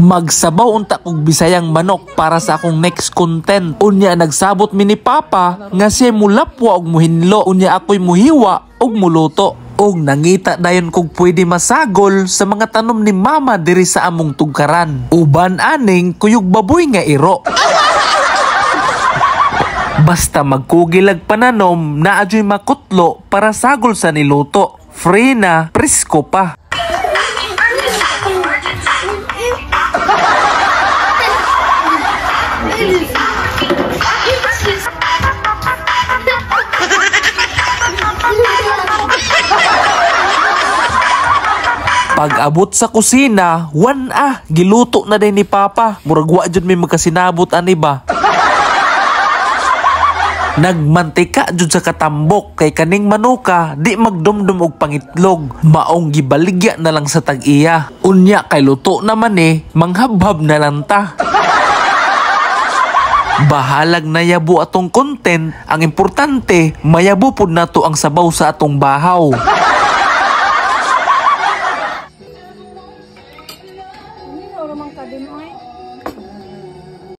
Magsabaw unta kog Bisayang manok para sa akong next content. Unya nagsabot mi ni Papa nga siya mulapwa og muhinlo, unya ako'y muhiwa og muluto. Og nangita dayon kog pwede masagol sa mga tanom ni Mama diri sa among tugkaran. Uban aning kuyog baboy nga iro. Basta magkugilag pananom na adyoy makutlo para sagol sa niluto. Free na, presko pa. Pag abot sa kusina, giluto na din ni Papa. Murag wa jud may magkasinabot ani ba. Nagmantika jud sa katambok kay kaning manuka di magdumdum og pangitlog. Maong gibaligya na lang sa tag-iya. Unya kay luto naman manghabhab na lang ta. Bahalag na yabo atong content. Ang importante, mayabo pud nato ang sabaw sa atong bahaw. Ini orang mangkadin oi.